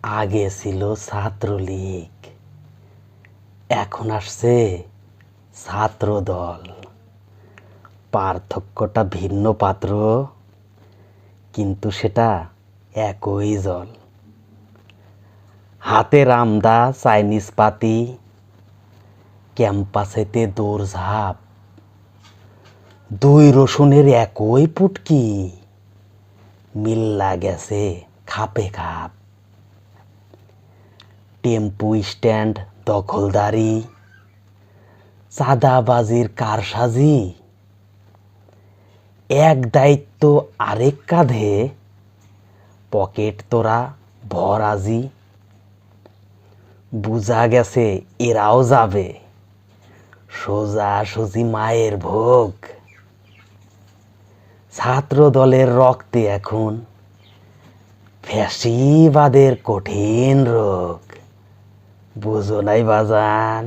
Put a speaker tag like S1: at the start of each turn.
S1: আগে ছিল ছাত্রলীগ, এখন আসছে ছাত্র দল। পার্থক্যটা ভিন্ন পাত্র, কিন্তু সেটা একই জল। হাতে রামদা চাইনিজ পাতি, ক্যাম্পাসেতে দৌড়ঝাঁপ, দুই রসুনের একই পুটকি, মিল্লা গেছে খাপে খাপ। টেম্পু স্ট্যান্ড দখলদারি, চাঁদাবাজির কারসাজি, এক দায়িত্ব আরেক কাঁধে, পকেট তোরা ভরাজি। বুঝা গেছে এরাও যাবে সোজাসুজি মায়ের ভোগ। ছাত্র দলের রক্তে এখন ফ্যাসিবাদের কঠিন রোগ। বুঝো নাই বাজান?